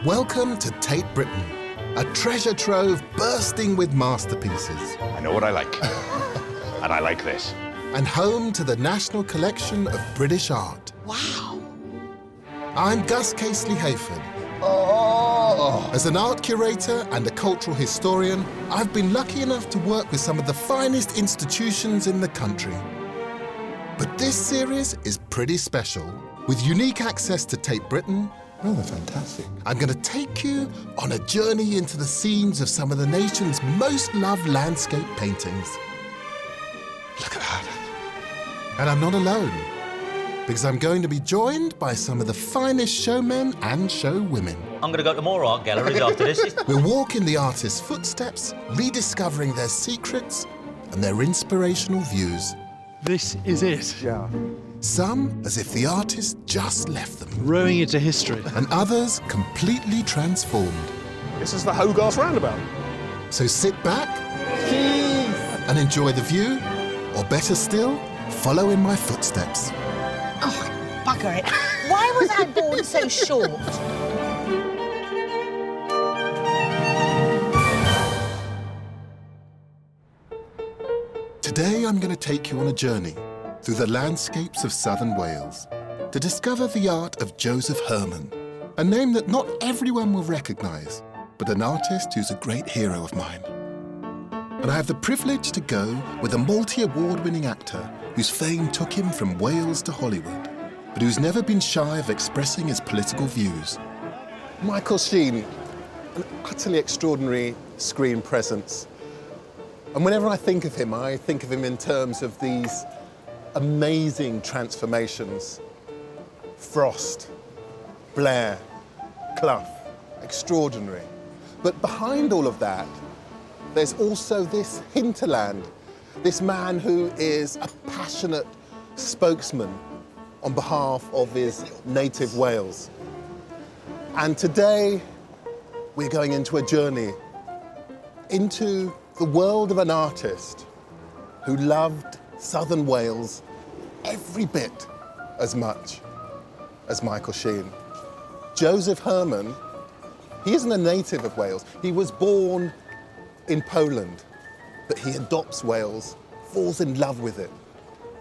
Welcome to Tate Britain, a treasure trove bursting with masterpieces. I know what I like, and I like this. And home to the National Collection of British Art. Wow. I'm Gus Casely-Hayford. Oh. As an art curator and a cultural historian, I've been lucky enough to work with some of the finest institutions in the country. But this series is pretty special. With unique access to Tate Britain, Oh, they're fantastic. I'm going to take you on a journey into the scenes of some of the nation's most loved landscape paintings. Look at that. And I'm not alone, because I'm going to be joined by some of the finest showmen and showwomen. I'm going to go to more art galleries after this. We'll walk in the artists' footsteps, rediscovering their secrets and their inspirational views. This is it. Yeah. Some as if the artist just left them, Rowing into history. and others completely transformed. This is the Hogarth roundabout. So sit back and enjoy the view, or better still, follow in my footsteps. Oh, bugger it. Why was I born so short? Today I'm going to take you on a journey through the landscapes of southern Wales to discover the art of Joseph Herman, a name that not everyone will recognise, but an artist who's a great hero of mine. And I have the privilege to go with a multi-award-winning actor whose fame took him from Wales to Hollywood, but who's never been shy of expressing his political views. Michael Sheen, an utterly extraordinary screen presence. And whenever I think of him in terms of these amazing transformations. Frost, Blair, Clough, extraordinary. But behind all of that, there's also this hinterland, this man who is a passionate spokesman on behalf of his native Wales. And today, we're going into a journey into the world of an artist who loved southern Wales every bit as much as Michael Sheen. Joseph Herman, he isn't a native of Wales. He was born in Poland, but he adopts Wales, falls in love with it.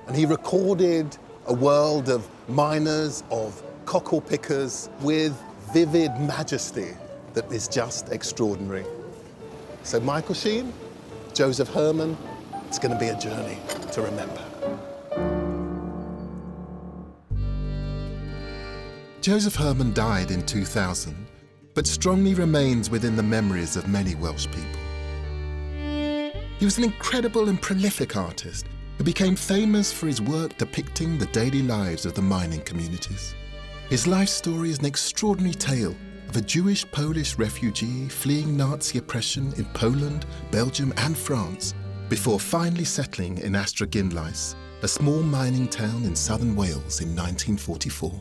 And he recorded a world of miners, of cockle pickers, with vivid majesty that is just extraordinary. So Michael Sheen, Joseph Herman, it's going to be a journey to remember. Joseph Herman died in 2000, but strongly remains within the memories of many Welsh people. He was an incredible and prolific artist who became famous for his work depicting the daily lives of the mining communities. His life story is an extraordinary tale of a Jewish-Polish refugee fleeing Nazi oppression in Poland, Belgium and France, before finally settling in Astraginlais, a small mining town in southern Wales in 1944.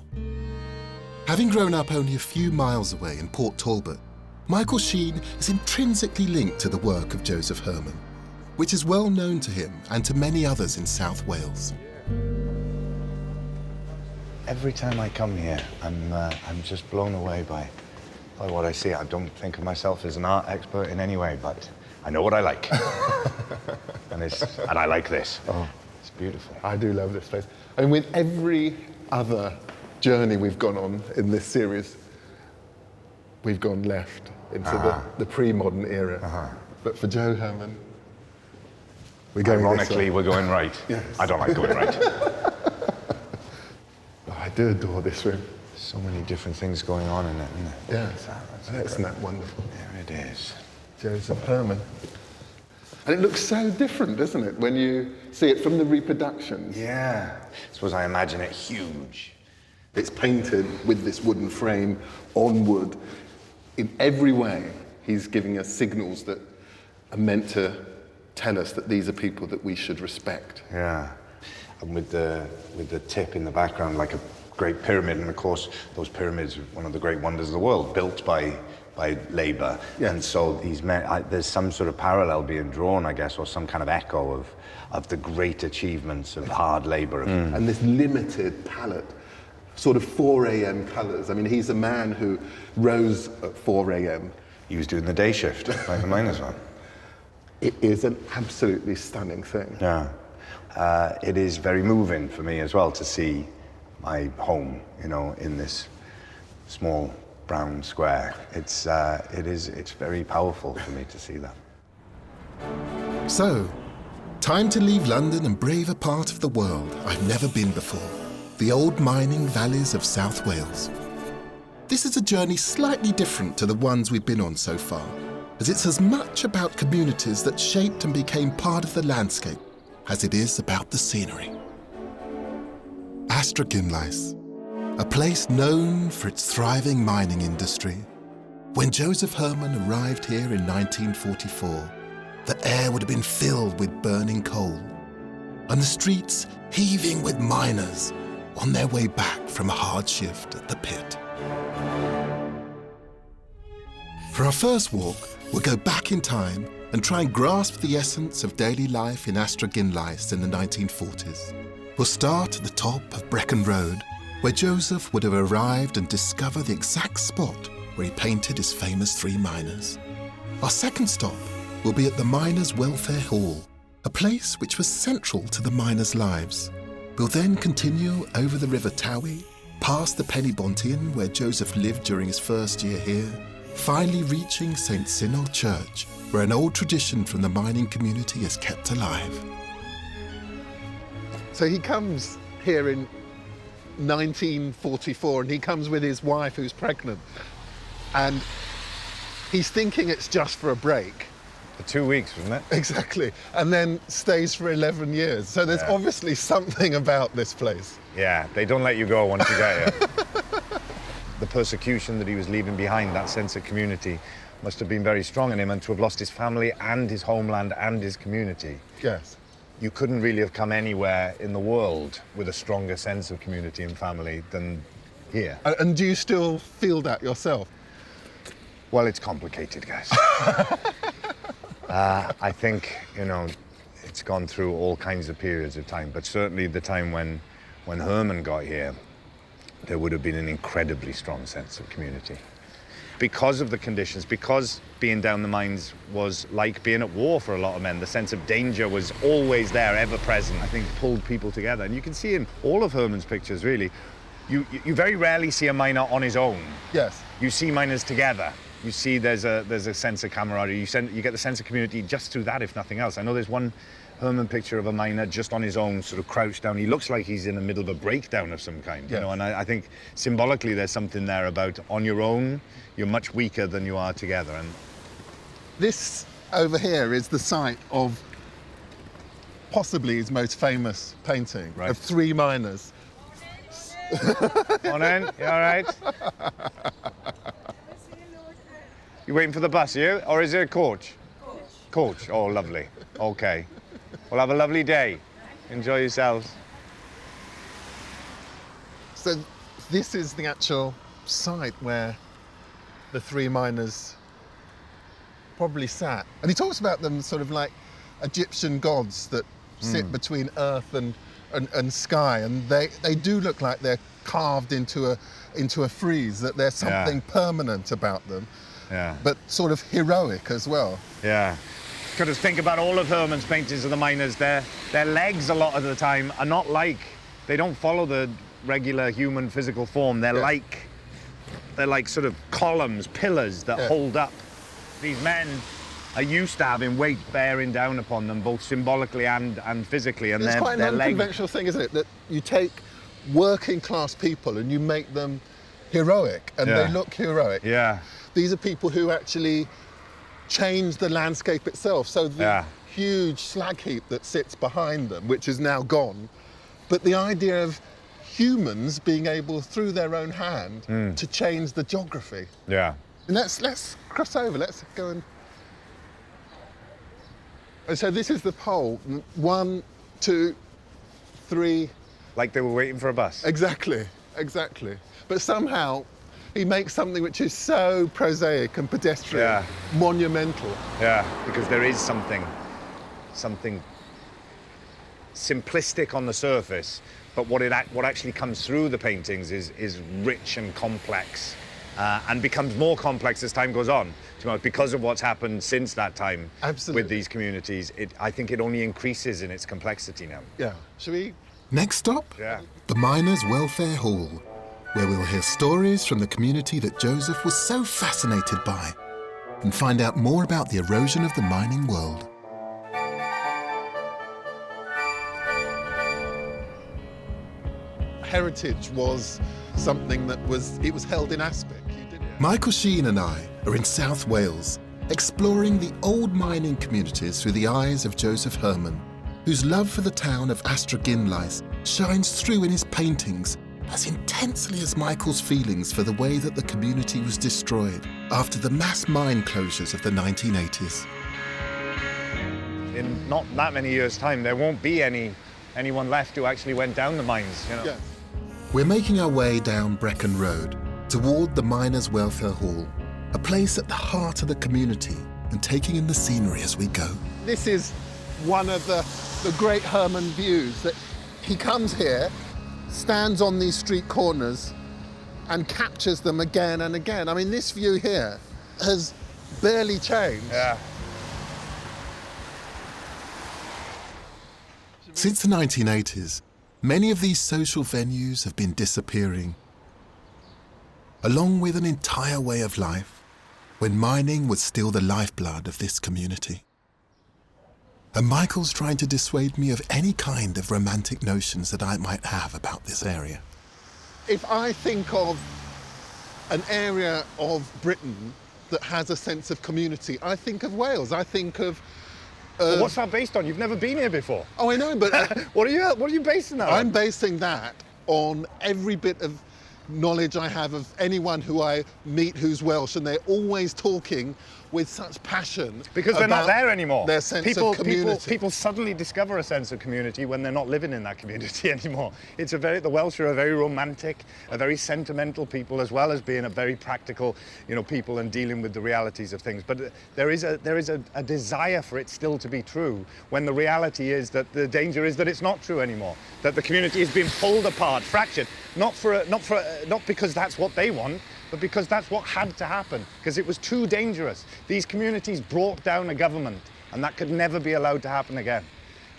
Having grown up only a few miles away in Port Talbot, Michael Sheen is intrinsically linked to the work of Joseph Herman, which is well known to him and to many others in South Wales. Every time I come here, I'm just blown away by what I see. I don't think of myself as an art expert in any way, but I know what I like. and I like this. Oh, it's beautiful. I do love this place. I mean, with every other journey we've gone on in this series, we've gone left into the pre-modern era. But for Joe Herman, we're going Ironically, we're going right. Yes. I don't like going right. Oh, I do adore this room. So many different things going on in it, isn't it? Yeah, isn't that wonderful? There it is. Joseph Herman. And it looks so different, doesn't it, when you see it from the reproductions? Yeah. I suppose I imagine it huge. It's painted with this wooden frame on wood. In every way, he's giving us signals that are meant to tell us that these are people that we should respect. Yeah. And with the tip in the background, like a great pyramid, and of course, those pyramids are one of the great wonders of the world, built by labour. Yeah. And so there's some sort of parallel being drawn, I guess, or some kind of echo of the great achievements of hard labour. And this limited palette sort of 4 a.m. colours. I mean, he's a man who rose at 4 a.m. He was doing the day shift, like the miners one. It is an absolutely stunning thing. Yeah. It is very moving for me as well to see my home, you know, in this small brown square. It's very powerful for me to see that. So, time to leave London and brave a part of the world I've never been before, the old mining valleys of South Wales. This is a journey slightly different to the ones we've been on so far, as it's as much about communities that shaped and became part of the landscape as it is about the scenery. Astraginlais, a place known for its thriving mining industry. When Joseph Herman arrived here in 1944, the air would have been filled with burning coal, and the streets heaving with miners on their way back from a hard shift at the pit. For our first walk, we'll go back in time and try and grasp the essence of daily life in Astraginlais in the 1940s. We'll start at the top of Brecon Road, where Joseph would have arrived and discovered the exact spot where he painted his famous 3 miners. Our second stop will be at the Miners' Welfare Hall, a place which was central to the miners' lives. We'll then continue over the River Towie, past the Penybontian where Joseph lived during his first year here, finally reaching St. Sinol Church, where an old tradition from the mining community is kept alive. So he comes here in 1944, and he comes with his wife who's pregnant. And he's thinking it's just for a break. For 2 weeks, wasn't it? Exactly. And then stays for 11 years. So there's obviously something about this place. Yeah, they don't let you go once you get here. The persecution that he was leaving behind, that sense of community, must have been very strong in him, and to have lost his family and his homeland and his community. Yes. You couldn't really have come anywhere in the world with a stronger sense of community and family than here. And do you still feel that yourself? Well, it's complicated, guys. I think, you know, it's gone through all kinds of periods of time, but certainly the time when Herman got here, there would have been an incredibly strong sense of community. Because of the conditions, because being down the mines was like being at war for a lot of men. The sense of danger was always there, ever present. I think pulled people together. And you can see in all of Herman's pictures, really, you very rarely see a miner on his own. Yes. You see miners together. You see there's a sense of camaraderie. You get the sense of community just through that, if nothing else. I know there's one Herman picture of a miner just on his own, sort of crouched down. He looks like he's in the middle of a breakdown of some kind, you know, and I think symbolically there's something there about on your own, you're much weaker than you are together. And this over here is the site of possibly his most famous painting, of 3 miners. Come on in, you all right? You waiting for the bus, are you? Or is it a coach? Coach, oh lovely, okay. Well, have a lovely day. Enjoy yourselves. So this is the actual site where the 3 miners probably sat. And he talks about them sort of like Egyptian gods that sit between earth and sky. And they do look like they're carved into a frieze, that there's something permanent about them, but sort of heroic as well. Yeah. Got to think about all of Herman's paintings of the miners. Their legs a lot of the time are not like, they don't follow the regular human physical form. They're like sort of columns, pillars that hold up. These men are used to having weight bearing down upon them, both symbolically and physically. And it's quite an legs. unconventional thing, isn't it? That you take working class people and you make them heroic, and they look heroic. Yeah. These are people who actually change the landscape itself. So the huge slag heap that sits behind them, which is now gone, but the idea of humans being able, through their own hand, to change the geography. Yeah. And let's cross over. Let's go and so this is the pole. 1, 2, 3. Like they were waiting for a bus. Exactly. But somehow he makes something which is so prosaic and pedestrian, monumental. Yeah, because there is something simplistic on the surface, but what actually comes through the paintings is rich and complex, and becomes more complex as time goes on. Because of what's happened since that time. Absolutely. With these communities, I think it only increases in its complexity now. Yeah. Shall we? Next stop? Yeah. The Miners' Welfare Hall, where we'll hear stories from the community that Joseph was so fascinated by and find out more about the erosion of the mining world. Heritage was something that was held in aspect. Michael Sheen and I are in South Wales, exploring the old mining communities through the eyes of Joseph Herman, whose love for the town of Astragynllais shines through in his paintings as intensely as Michael's feelings for the way that the community was destroyed after the mass mine closures of the 1980s. In not that many years' time, there won't be anyone left who actually went down the mines, you know. Yes. We're making our way down Brecon Road toward the Miners' Welfare Hall, a place at the heart of the community, and taking in the scenery as we go. This is one of the great Herman views, that he comes here, stands on these street corners and captures them again and again. I mean, this view here has barely changed. Yeah. Since the 1980s, many of these social venues have been disappearing, along with an entire way of life, when mining was still the lifeblood of this community. And Michael's trying to dissuade me of any kind of romantic notions that I might have about this area. If I think of an area of Britain that has a sense of community, I think of Wales. I think of... Well, what's that based on? You've never been here before. Oh, I know, but... What are you basing that on? I'm basing that on every bit of knowledge I have of anyone who I meet who's Welsh, and they're always talking with such passion. Because they're not about there anymore. Their sense of community. People suddenly discover a sense of community when they're not living in that community anymore. The Welsh are a very romantic, a very sentimental people, as well as being a very practical, people and dealing with the realities of things. But there is a desire for it still to be true, when the reality is that the danger is that it's not true anymore. That the community is being pulled apart, fractured, not because that's what they want, but because that's what had to happen, because it was too dangerous. These communities brought down a government, and that could never be allowed to happen again.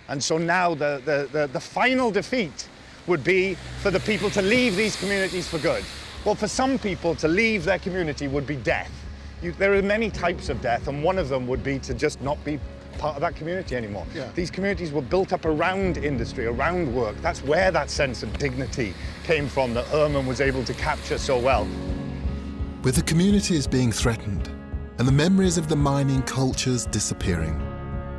And so now the final defeat would be for the people to leave these communities for good. Well, for some people, to leave their community would be death. There are many types of death, and one of them would be to just not be part of that community anymore. Yeah. These communities were built up around industry, around work. That's where that sense of dignity came from that Herman was able to capture so well. With the communities being threatened and the memories of the mining cultures disappearing,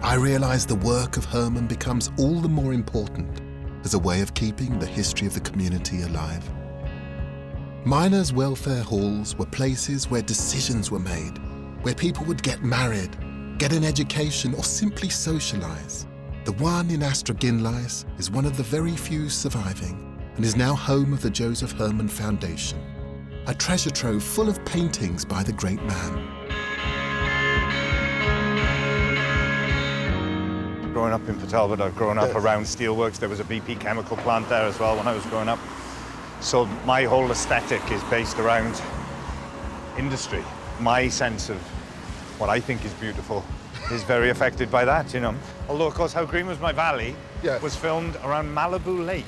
I realise the work of Herman becomes all the more important as a way of keeping the history of the community alive. Miners' welfare halls were places where decisions were made, where people would get married, get an education, or simply socialise. The one in Astragynllais is one of the very few surviving and is now home of the Joseph Herman Foundation, a treasure trove full of paintings by the great man. Growing up in Port Talbot, I've grown up around steelworks. There was a BP chemical plant there as well when I was growing up. So my whole aesthetic is based around industry. My sense of what I think is beautiful is very affected by that, Although, of course, How Green Was My Valley was filmed around Malibu Lake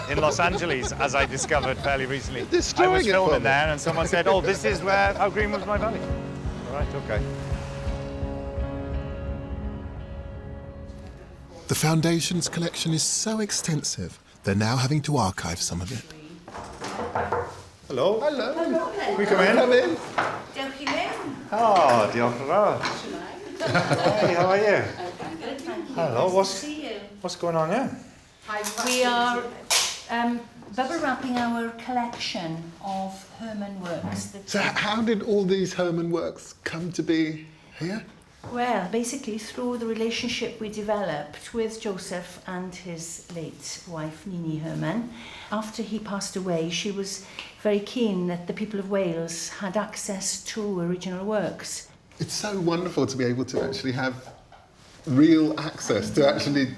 in Los Angeles, as I discovered fairly recently. I was filming there and someone said, oh, this is where How Green Was My Valley. All right, okay. The Foundation's collection is so extensive, they're now having to archive some of it. Hello. Hello. Can we come in? Come in. Dewch i mewn. Oh, diolch yn fawr. Hey, how are you? Hello, what's going on here? We are bubble wrapping our collection of Herman works. So how did all these Herman works come to be here? Well, basically through the relationship we developed with Joseph and his late wife, Nini Herman. After he passed away, she was very keen that the people of Wales had access to original works. It's so wonderful to be able to actually have real access to actually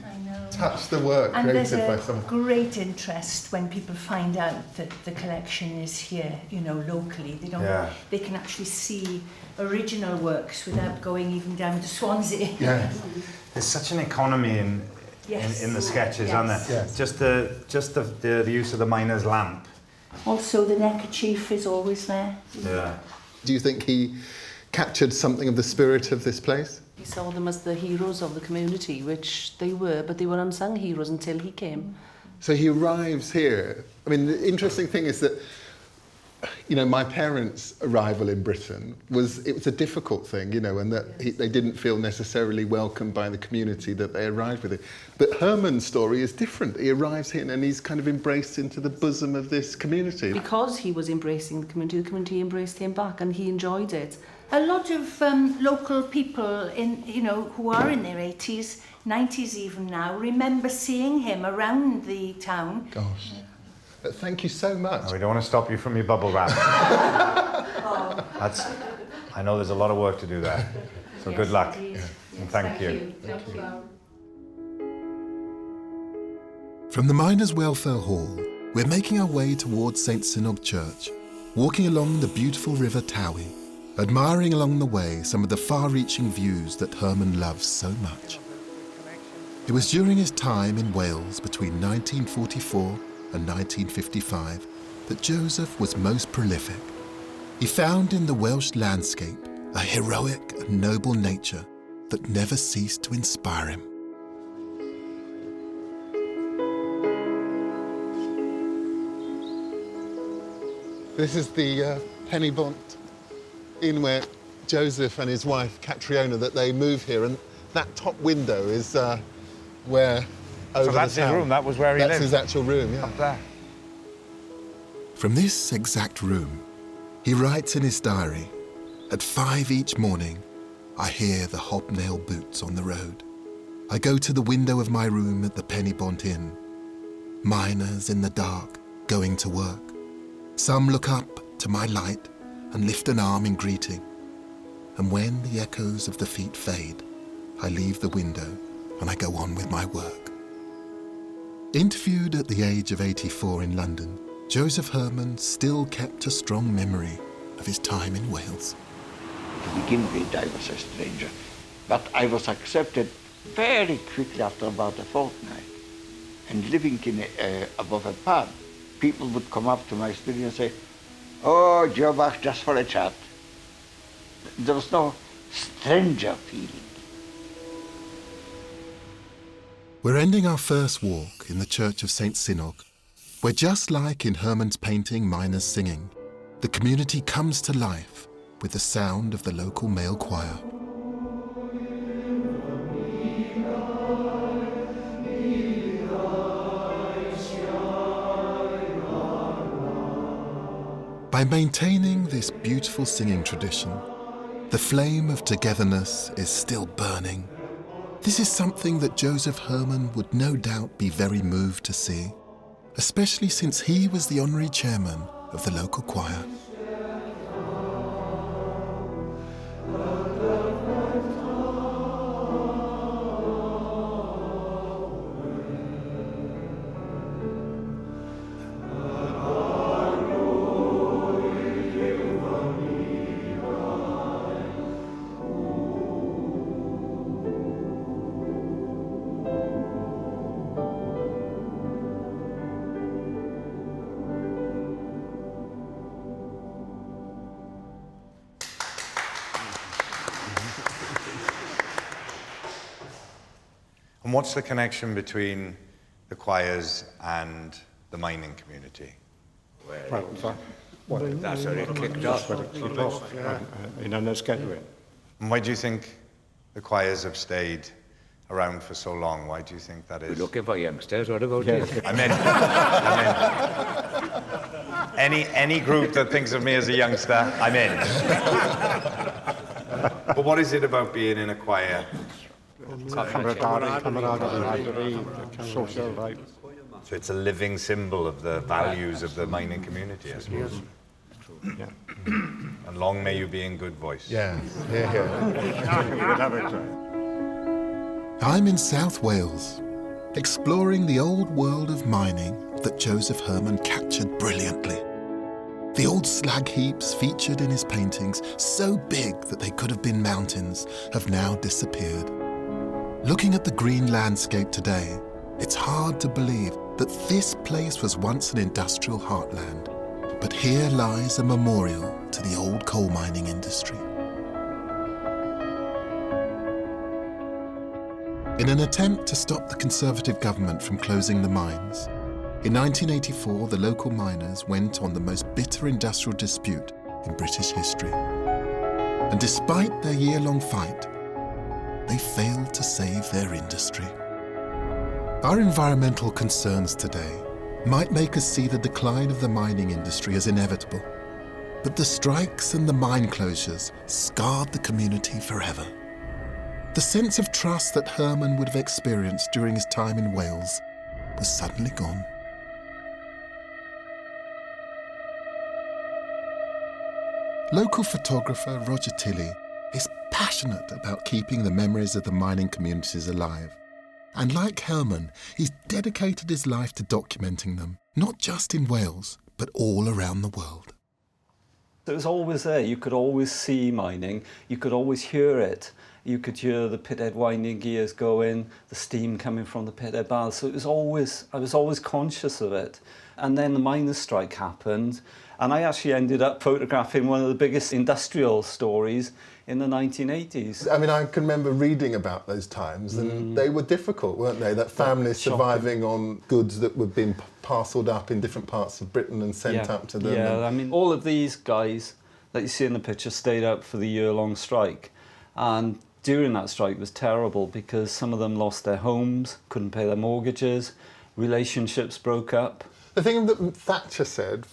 touch the work And there's created by a someone. great interest when people find out that the collection is here, you know, locally. They don't. Yeah. They can actually see original works without going even down to Swansea. Yeah. There's such an economy in the sketches, aren't there? Yes. Just the use of the miner's lamp. Also, the neckerchief is always there. Yeah. Do you think he captured something of the spirit of this place? He saw them as the heroes of the community, which they were, but they were unsung heroes until he came. So he arrives here. I mean, the interesting thing is that, you know, my parents' arrival in Britain was a difficult thing, you know, and that they didn't feel necessarily welcomed by the community that they arrived with it. But Herman's story is different. He arrives here and he's kind of embraced into the bosom of this community. Because he was embracing the community embraced him back, and he enjoyed it. A lot of local people, who are in their 80s, 90s even now, remember seeing him around the town. Gosh. Thank you so much. No, we don't want to stop you from your bubble wrap. I know there's a lot of work to do there. So good luck. And thank you. From the Miners' Welfare Hall, we're making our way towards St Synog Church, walking along the beautiful River Towie, admiring along the way some of the far-reaching views that Herman loves so much. It was during his time in Wales between 1944 and 1955 that Joseph was most prolific. He found in the Welsh landscape a heroic and noble nature that never ceased to inspire him. This is the Penny Bont Inn where Joseph and his wife, Catriona, that they move here, and that top window is where over So that's the his town. room, that was where he lived? That's his actual room, yeah. Up there. From this exact room, he writes in his diary, "At 5 each morning, I hear the hobnail boots on the road. I go to the window of my room at the Penny Bont Inn. Miners in the dark, going to work. Some look up to my light and lift an arm in greeting. And when the echoes of the feet fade, I leave the window and I go on with my work." Interviewed at the age of 84 in London, Joseph Herman still kept a strong memory of his time in Wales. To begin with, I was a stranger, but I was accepted very quickly after about a fortnight. And living above a pub, people would come up to my studio and say, "Oh, Joe back just for a chat." There was no stranger feeling. We're ending our first walk in the Church of St Synog, where just like in Herman's painting Miners Singing, the community comes to life with the sound of the local male choir. By maintaining this beautiful singing tradition, the flame of togetherness is still burning. This is something that Joseph Herman would no doubt be very moved to see, especially since he was the honorary chairman of the local choir. And what's the connection between the choirs and the mining community? That's where it kicked off. In Enniskedwin. And why do you think the choirs have stayed around for so long? Why do you think that is? We're looking for youngsters. What about you? I meant any group that thinks of me as a youngster, I'm in. But what is it about being in a choir? Camaraderie, social life. So it's a living symbol of the values of the mining community, I suppose. Yeah. And long may you be in good voice. Yes, here. I'm in South Wales, exploring the old world of mining that Joseph Herman captured brilliantly. The old slag heaps featured in his paintings, so big that they could have been mountains, have now disappeared. Looking at the green landscape today, it's hard to believe that this place was once an industrial heartland. But here lies a memorial to the old coal mining industry. In an attempt to stop the Conservative government from closing the mines, in 1984 the local miners went on the most bitter industrial dispute in British history. And despite their year-long fight, they failed to save their industry. Our environmental concerns today might make us see the decline of the mining industry as inevitable, but the strikes and the mine closures scarred the community forever. The sense of trust that Herman would have experienced during his time in Wales was suddenly gone. Local photographer Roger Tilley is passionate about keeping the memories of the mining communities alive. And like Herman, he's dedicated his life to documenting them, not just in Wales, but all around the world. It was always there. You could always see mining. You could always hear it. You could hear the pithead winding gears going, the steam coming from the pithead baths. So I was always conscious of it. And then the miners' strike happened, and I actually ended up photographing one of the biggest industrial stories in the 1980s. I mean, I can remember reading about those times, and they were difficult, weren't they? That families surviving on goods that were being parcelled up in different parts of Britain and sent up to them. Yeah, I mean, all of these guys that you see in the picture stayed out for the year-long strike. And during that strike was terrible because some of them lost their homes, couldn't pay their mortgages, relationships broke up. The thing that Thatcher said,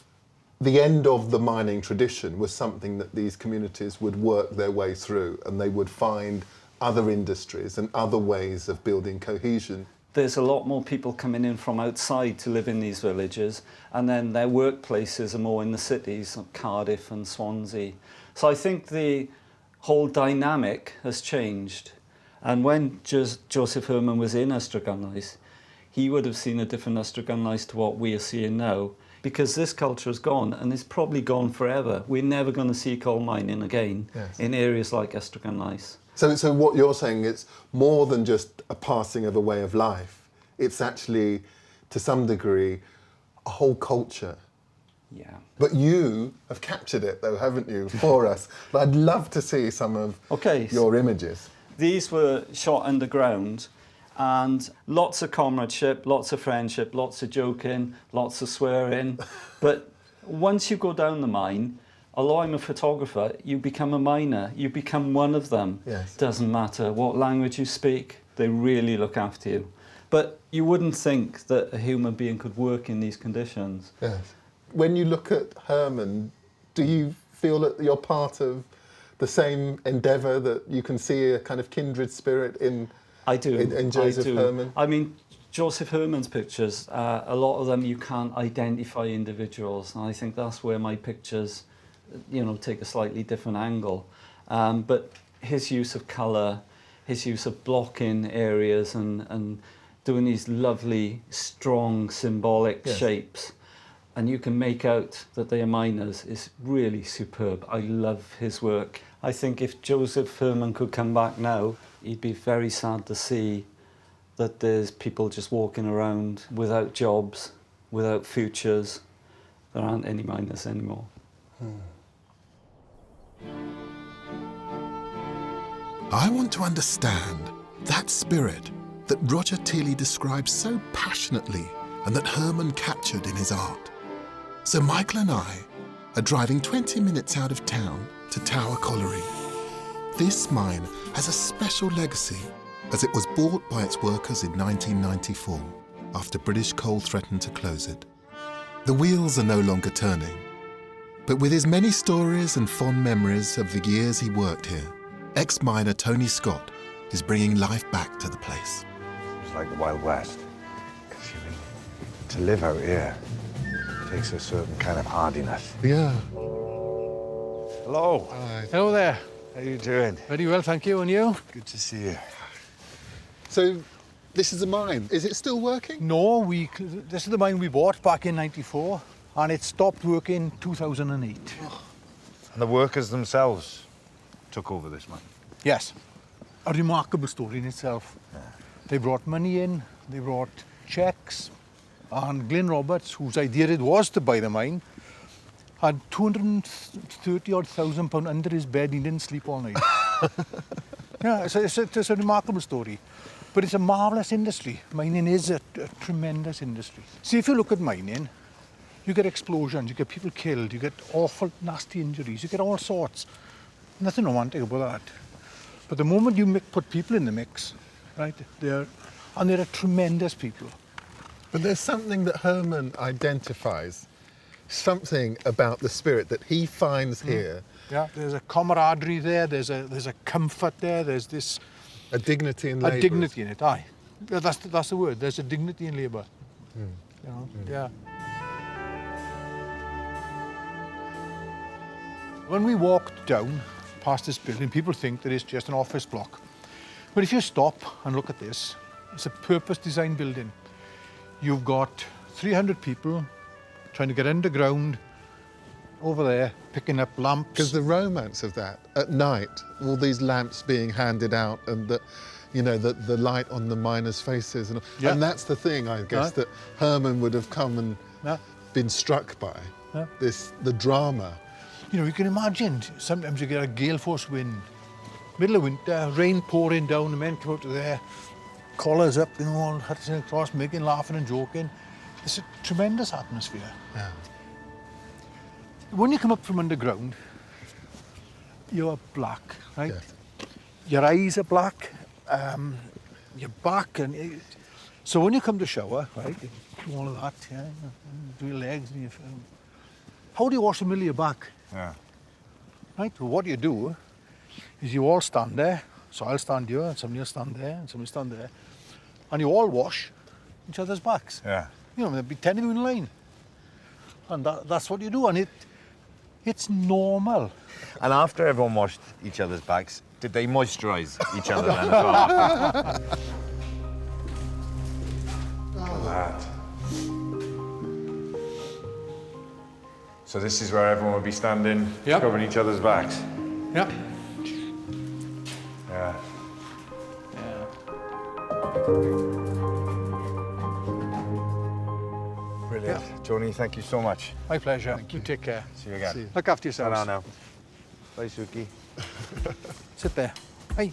the end of the mining tradition was something that these communities would work their way through, and they would find other industries and other ways of building cohesion. There's a lot more people coming in from outside to live in these villages, and then their workplaces are more in the cities, like Cardiff and Swansea. So I think the whole dynamic has changed. And when Joseph Herman was in Ystrad, he would have seen a different Ystrad to what we are seeing now, because this culture is gone, and it's probably gone forever. We're never going to see coal mining again in areas like Ystrad. So what you're saying, it's more than just a passing of a way of life. It's actually, to some degree, a whole culture. Yeah. But you have captured it, though, haven't you, for us? I'd love to see some of your images. These were shot underground, and lots of comradeship, lots of friendship, lots of joking, lots of swearing. But once you go down the mine, although I'm a photographer, you become a miner. You become one of them. Yes. Doesn't matter what language you speak, they really look after you. But you wouldn't think that a human being could work in these conditions. Yes. When you look at Herman, do you feel that you're part of the same endeavour, that you can see a kind of kindred spirit in... I do. In Joseph Herman? I mean, Joseph Herman's pictures, a lot of them you can't identify individuals, and I think that's where my pictures, take a slightly different angle. But his use of colour, his use of blocking areas and doing these lovely, strong, symbolic shapes, and you can make out that they are miners, is really superb. I love his work. I think if Joseph Herman could come back now, he'd be very sad to see that there's people just walking around without jobs, without futures. There aren't any miners anymore. I want to understand that spirit that Roger Tilley describes so passionately and that Herman captured in his art. So Michael and I are driving 20 minutes out of town to Tower Colliery. This mine has a special legacy, as it was bought by its workers in 1994 after British Coal threatened to close it. The wheels are no longer turning, but with his many stories and fond memories of the years he worked here, ex-miner Tony Scott is bringing life back to the place. It's like the Wild West. To live out here takes a certain kind of hardiness. Yeah. Hello. Hello there. How you doing? Very well, thank you. And you? Good to see you. So This is a mine. Is it still working? No, this is the mine we bought back in '94, and it stopped working in 2008. And the workers themselves took over this mine? Yes. A remarkable story in itself. Yeah. They brought money in, they brought cheques, and Glyn Roberts, whose idea it was to buy the mine, had 230,000 pound under his bed. He didn't sleep all night. Yeah, it's a remarkable story. But it's a marvellous industry. Mining is a tremendous industry. See, if you look at mining, you get explosions, you get people killed, you get awful, nasty injuries, you get all sorts. Nothing romantic about that. But the moment you put people in the mix, right, they're tremendous people. But there's something that Herman identifies, something about the spirit that he finds here. Yeah, there's a camaraderie there, there's a comfort there, there's this... A dignity in labour. A dignity in it, aye. That's the word, there's a dignity in labour. You know, yeah. When we walked down past this building, people think that it's just an office block. But if you stop and look at this, it's a purpose-designed building. You've got 300 people trying to get underground over there, picking up lamps. Because the romance of that, at night, all these lamps being handed out and the light on the miners' faces. And that's the thing, I guess, that Herman would have come and been struck by, the drama. You know, you can imagine, sometimes you get a gale force wind, middle of winter, rain pouring down, the men come out to there, collars up, all hurting across, laughing and joking. It's a tremendous atmosphere. Yeah. When you come up from underground, you're black, right? Yes. Your eyes are black, your back, and so when you come to shower, right, you do all of that, do your legs, and how do you wash the middle of your back? Yeah. Right, well, what you do is you all stand there, so I'll stand here, and somebody will stand there, and somebody will stand there, and you all wash each other's backs. Yeah. You know, there'll be 10 of you in line. And that's what you do, and it's normal. And after everyone washed each other's backs, did they moisturise each other then as well? Look at that. So this is where everyone would be standing, covering each other's backs? Yep. Yeah. Brilliant. Yeah. Tony, thank you so much. My pleasure. You take care. See you again. See you. Look after yourselves. Ta-ra now. Bye, Suki. Sit there. Hey.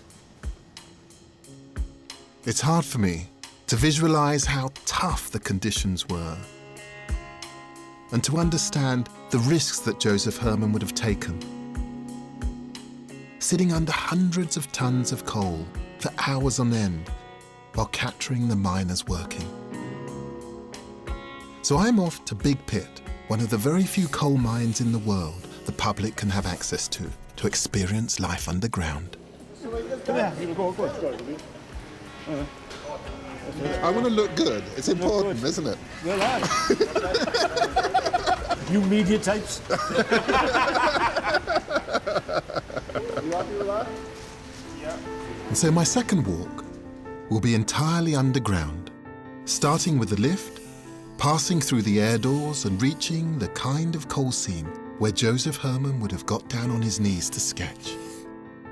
It's hard for me to visualise how tough the conditions were and to understand the risks that Joseph Herman would have taken. Sitting under hundreds of tons of coal for hours on end while capturing the miners working. So I'm off to Big Pit, one of the very few coal mines in the world the public can have access to experience life underground. I want to look good. It's important, isn't it? Well, aye. You media types. You happy with that? Yeah. And so my second walk will be entirely underground, starting with the lift, passing through the air doors and reaching the kind of coal seam where Joseph Herman would have got down on his knees to sketch.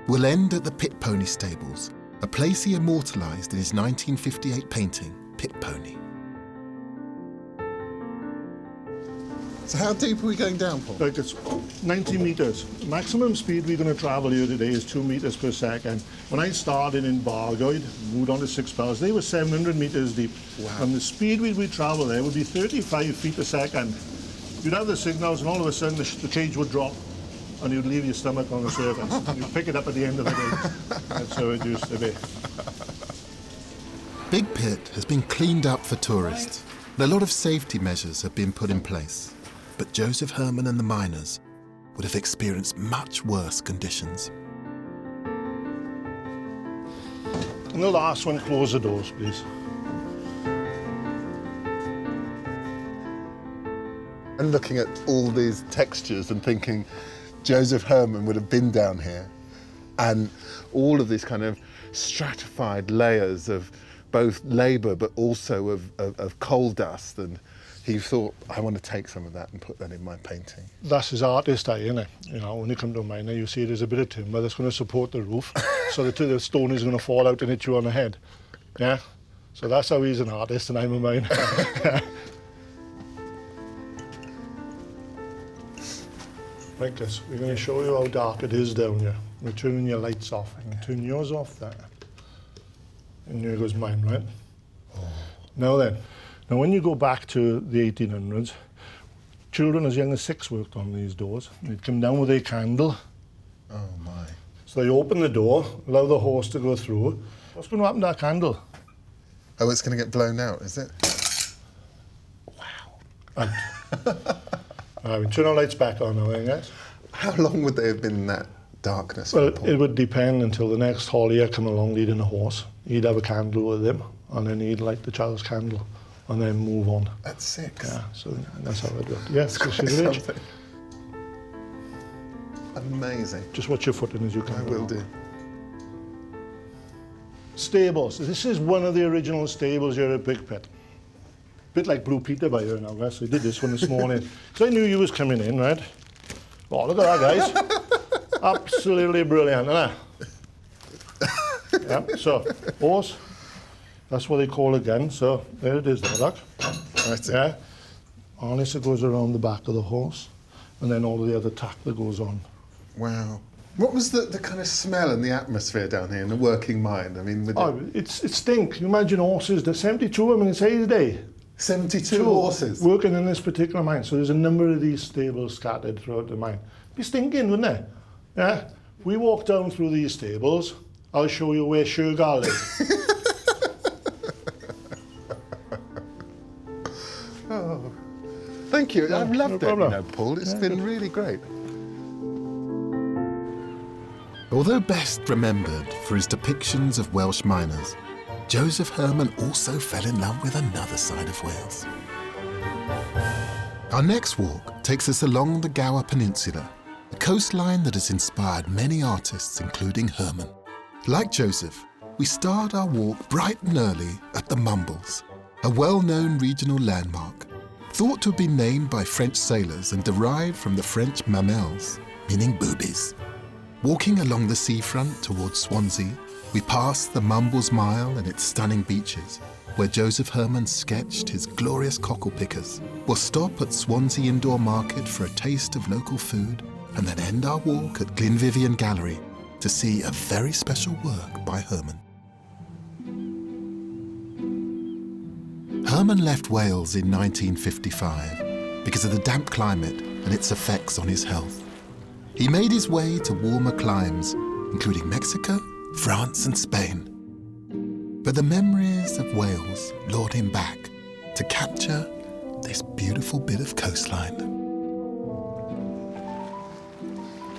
We'll end at the Pit Pony Stables, a place he immortalised in his 1958 painting, Pit Pony. So how deep are we going down, Paul? Like it's 90 metres. Maximum speed we're going to travel here today is 2 metres per second. When I started in Bargoed, moved on to 6 Bells, they were 700 metres deep. Wow. And the speed we travel there would be 35 feet a second. You'd have the signals and all of a sudden the cage would drop and you'd leave your stomach on the surface. You'd pick it up at the end of the day. That's how it used to be. Big Pit has been cleaned up for tourists. And a lot of safety measures have been put in place. But Joseph Herman and the miners would have experienced much worse conditions. And the last one, close the doors, please. And looking at all these textures and thinking Joseph Herman would have been down here and all of these kind of stratified layers of both labour but also of coal dust, and he thought, I want to take some of that and put that in my painting. That's his artist eye, isn't it? You know, when you come to a mine, you see there's a bit of timber that's going to support the roof, so that the stone is going to fall out and hit you on the head. Yeah? So that's how he's an artist and I'm a miner. Like this, we're going to show you how dark it is down here. We're turning your lights off. I'm going to turn yours off there. And here goes mine, right? Oh. Now when you go back to the 1800s, children as young as 6 worked on these doors. They'd come down with a candle. Oh my. So they open the door, allow the horse to go through. What's going to happen to that candle? Oh, it's going to get blown out, is it? Wow. We turn our lights back on now, guys. How long would they have been in that darkness? Well, it would depend until the next haulier come along leading a horse. He'd have a candle with him, and then he'd light the child's candle, and then move on. At 6? Yeah, so that's how it worked. Yes, amazing. Just watch your footing as you come. I will do. Stables. This is one of the original stables here at Big Pit. Bit like Blue Peter by here now, guys. I did this one this morning. So I knew you was coming in, right? Oh, look at that, guys. Absolutely brilliant, isn't it? Yeah, so, horse. That's what they call it again. So, there it is there, look. Right. Yeah. Harness that goes around the back of the horse. And then all of the other tack that goes on. Wow. What was the kind of smell and the atmosphere down here in the working mine? I mean, it stinks. You imagine horses, there's 72 of them in a day. 72 horses? Working in this particular mine. So there's a number of these stables scattered throughout the mine. It'd be stinking, wouldn't it? Yeah? If we walk down through these stables, I'll show you where Shergar lives. Oh, thank you. I've loved it, Paul. It's been really great. Although best remembered for his depictions of Welsh miners, Joseph Herman also fell in love with another side of Wales. Our next walk takes us along the Gower Peninsula, a coastline that has inspired many artists, including Herman. Like Joseph, we start our walk bright and early at the Mumbles, a well-known regional landmark, thought to have been named by French sailors and derived from the French mamelles, meaning boobies. Walking along the seafront towards Swansea, we pass the Mumbles Mile and its stunning beaches, where Joseph Herman sketched his glorious cockle pickers. We'll stop at Swansea Indoor Market for a taste of local food, and then end our walk at Glynvivian Gallery to see a very special work by Herman. Herman left Wales in 1955 because of the damp climate and its effects on his health. He made his way to warmer climes, including Mexico, France and Spain. But the memories of Wales lured him back to capture this beautiful bit of coastline.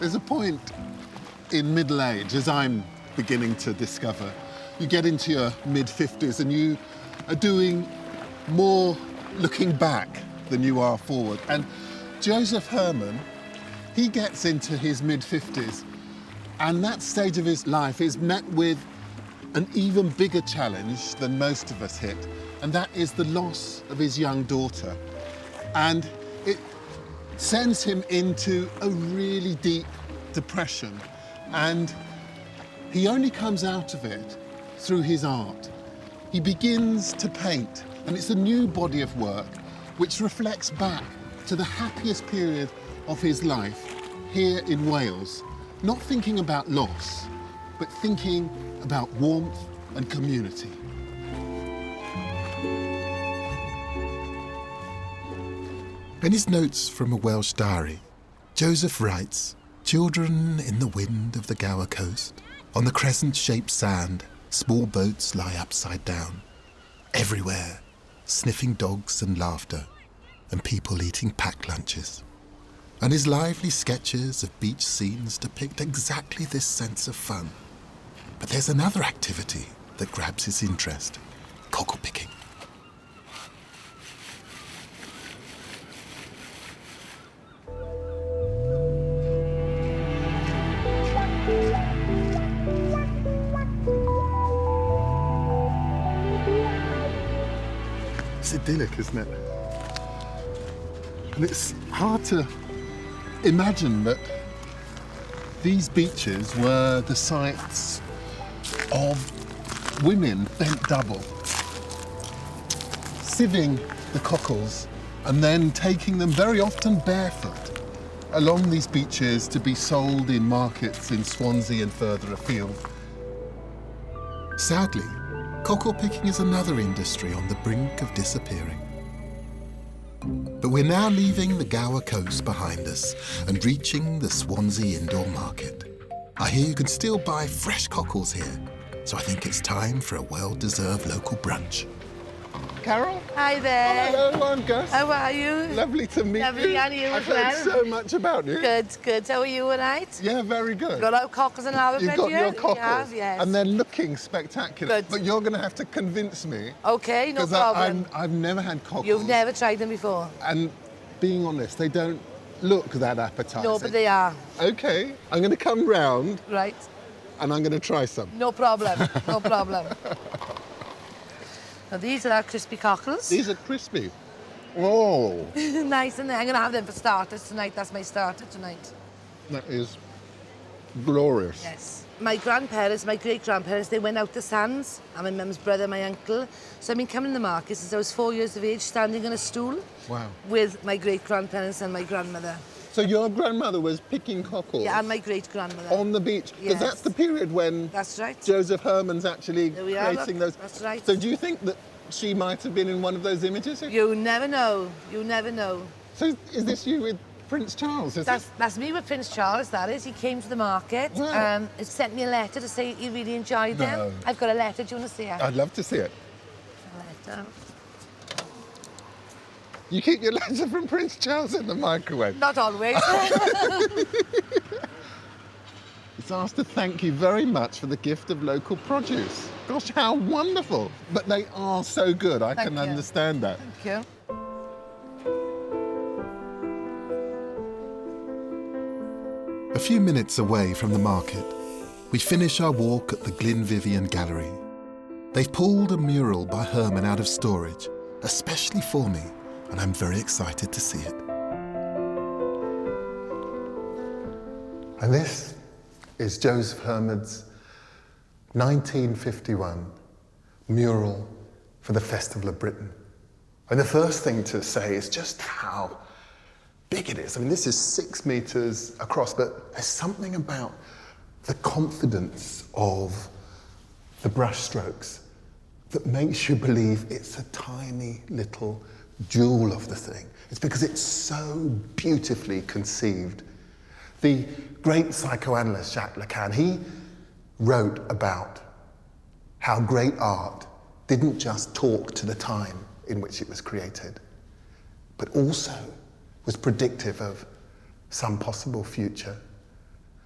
There's a point in middle age, as I'm beginning to discover, you get into your mid-50s and you are doing more looking back than you are forward. And Joseph Herman, he gets into his mid-50s, and that stage of his life is met with an even bigger challenge than most of us hit, and that is the loss of his young daughter. And it sends him into a really deep depression, and he only comes out of it through his art. He begins to paint, and it's a new body of work which reflects back to the happiest period of his life here in Wales, not thinking about loss, but thinking about warmth and community. In his notes from a Welsh diary, Joseph writes, "Children in the wind of the Gower coast, on the crescent-shaped sand, small boats lie upside down. Everywhere, sniffing dogs and laughter, and people eating packed lunches." And his lively sketches of beach scenes depict exactly this sense of fun. But there's another activity that grabs his interest: cockle picking. It's idyllic, isn't it? And it's hard to imagine that these beaches were the sites of women bent double, sieving the cockles and then taking them very often barefoot along these beaches to be sold in markets in Swansea and further afield. Sadly, cockle picking is another industry on the brink of disappearing. But we're now leaving the Gower coast behind us and reaching the Swansea indoor market. I hear you can still buy fresh cockles here, so I think it's time for a well-deserved local brunch. Carol? Hi there. Oh, hello, I'm Gus. How are you? Lovely to meet you. Lovely, and you I've as well. heard so much about you. Good, good. How are you, all right? Yeah, very good. Got our cockles and our You've got your cockles, have, yes. and they're looking spectacular. Good. But you're going to have to convince me. Okay, no problem. I've never had cockles. You've never tried them before? And being honest, they don't look that appetizing. No, but they are. Okay, I'm going to come round. Right. And I'm going to try some. No problem, no problem. Now, these are our crispy cockles. These are crispy. Oh. Nice, and I'm going to have them for starters tonight. That's my starter tonight. That is glorious. Yes. My grandparents, my great-grandparents, they went out the sands, and my mum's brother, my uncle. So I've been coming to the market since I was 4 years of age, standing on a stool. Wow. With my great-grandparents and my grandmother. So your grandmother was picking cockles? Yeah, and my great-grandmother. On the beach? Because Yes. that's the period when That's right. Joseph Herman's actually There we are, creating look. those. That's right. So do you think that she might have been in one of those images? You never know. You never know. So is this you with Prince Charles? That's me with Prince Charles, that is. He came to the market. Wow. He sent me a letter to say he really enjoyed No. them. I've got a letter. Do you want to see it? I'd love to see it. A letter. You keep your letter from Prince Charles in the microwave? Not always. It's asked to thank you very much for the gift of local produce. Gosh, how wonderful. But they are so good, I Thank can you. understand that. Thank you. A few minutes away from the market, we finish our walk at the Glyn Vivian Gallery. They've pulled a mural by Herman out of storage, especially for me, and I'm very excited to see it. And this is Joseph Herman's 1951 mural for the Festival of Britain. And the first thing to say is just how big it is. I mean, this is 6 meters across, but there's something about the confidence of the brushstrokes that makes you believe it's a tiny little jewel of the thing. It's because it's so beautifully conceived. The great psychoanalyst Jacques Lacan, he wrote about how great art didn't just talk to the time in which it was created, but also was predictive of some possible future.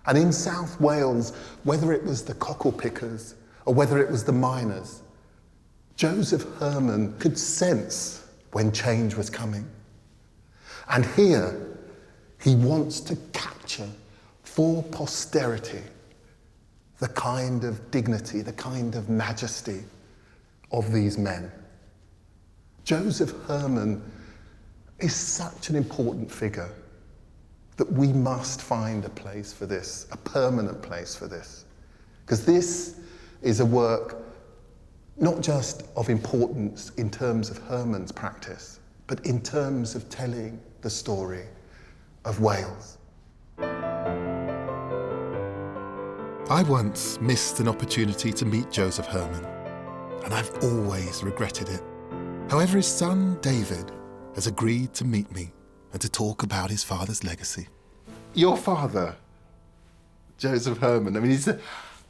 And in South Wales, whether it was the cockle pickers or whether it was the miners, Joseph Herman could sense when change was coming. And here, he wants to capture for posterity the kind of dignity, the kind of majesty of these men. Joseph Herman is such an important figure that we must find a place for this, a permanent place for this. Because this is a work not just of importance in terms of Herman's practice, but in terms of telling the story of Wales. I once missed an opportunity to meet Joseph Herman, and I've always regretted it. However, his son, David, has agreed to meet me and to talk about his father's legacy. Your father, Joseph Herman, I mean, he's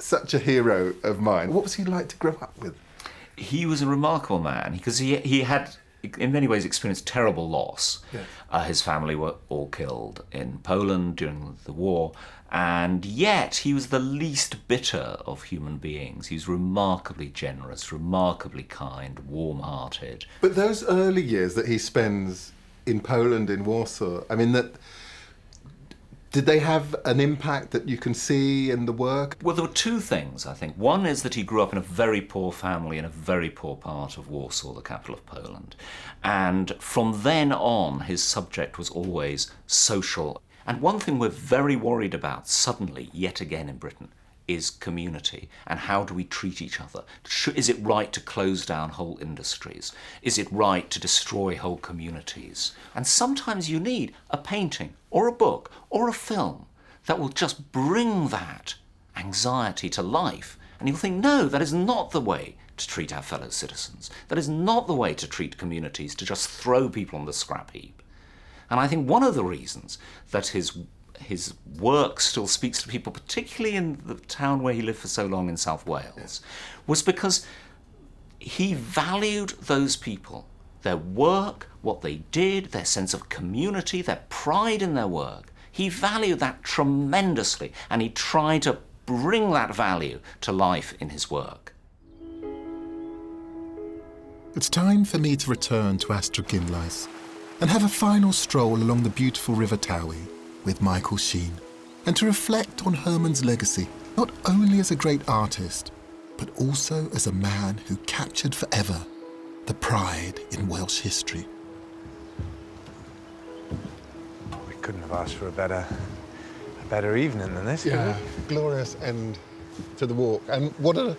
such a hero of mine. What was he like to grow up with? He was a remarkable man because he had, in many ways, experienced terrible loss. Yes. His family were all killed in Poland during the war, and yet he was the least bitter of human beings. He was remarkably generous, remarkably kind, warm-hearted. But those early years that he spends in Poland, in Warsaw, I mean, that Did they have an impact that you can see in the work? Well, there were two things, I think. One is that he grew up in a very poor family in a very poor part of Warsaw, the capital of Poland. And from then on, his subject was always social. And one thing we're very worried about suddenly, yet again in Britain, is community, and how do we treat each other? Is it right to close down whole industries? Is it right to destroy whole communities? And sometimes you need a painting or a book or a film that will just bring that anxiety to life, and you'll think, no, that is not the way to treat our fellow citizens. That is not the way to treat communities, to just throw people on the scrap heap. And I think one of the reasons that his work still speaks to people, particularly in the town where he lived for so long in South Wales, was because he valued those people, their work, what they did, their sense of community, their pride in their work. He valued that tremendously, and he tried to bring that value to life in his work. It's time for me to return to Astragynllais and have a final stroll along the beautiful River Towie with Michael Sheen, and to reflect on Herman's legacy, not only as a great artist, but also as a man who captured forever the pride in Welsh history. We couldn't have asked for a better evening than this, could Yeah, we? glorious end to the walk. And what an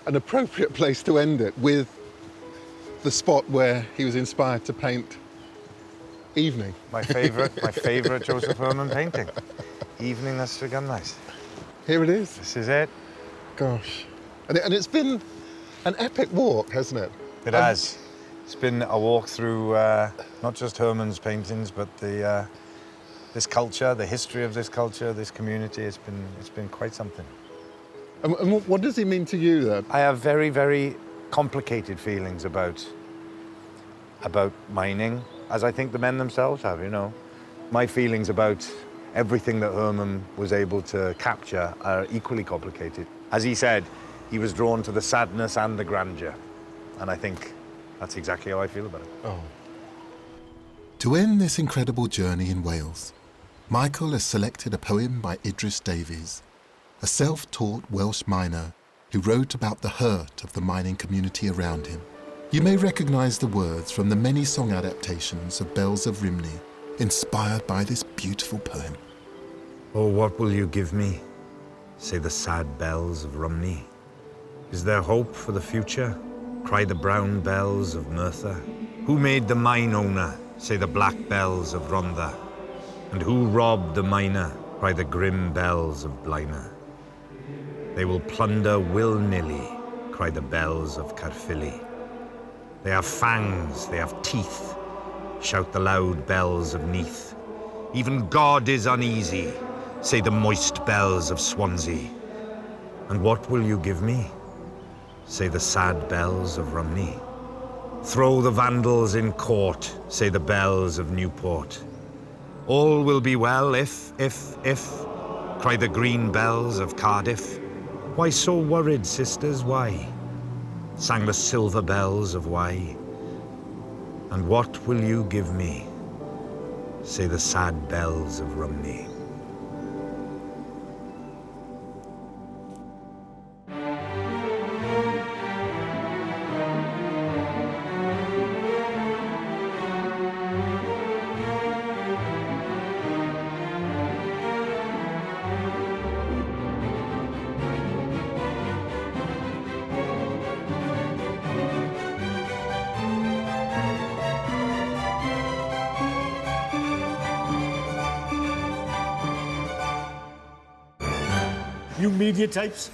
appropriate place to end it, with the spot where he was inspired to paint Evening. My favourite Joseph Herman painting. Evening Astragynllais. Here it is. This is it. Gosh. And it's been an epic walk, hasn't it? It has. It's been a walk through not just Herman's paintings, but this culture, the history of this culture, this community. It's been quite something. And what does he mean to you, then? I have very, very complicated feelings about mining, as I think the men themselves have, you know. My feelings about everything that Herman was able to capture are equally complicated. As he said, he was drawn to the sadness and the grandeur. And I think that's exactly how I feel about it. Oh. To end this incredible journey in Wales, Michael has selected a poem by Idris Davies, a self-taught Welsh miner who wrote about the hurt of the mining community around him. You may recognise the words from the many song adaptations of Bells of Rhymney, inspired by this beautiful poem. Oh, what will you give me? Say the sad bells of Rhymney. Is there hope for the future? Cry the brown bells of Merthyr. Who made the mine owner? Say the black bells of Rhondda. And who robbed the miner? Cry the grim bells of Blaenau. They will plunder will-nilly, cry the bells of Caerphilly. They have fangs, they have teeth, shout the loud bells of Neath. Even God is uneasy, say the moist bells of Swansea. And what will you give me? Say the sad bells of Rhymney. Throw the Vandals in court, say the bells of Newport. All will be well if, cry the green bells of Cardiff. Why so worried, sisters, why? Sang the silver bells of Wye. And what will you give me? Say the sad bells of Rhymney. You media types.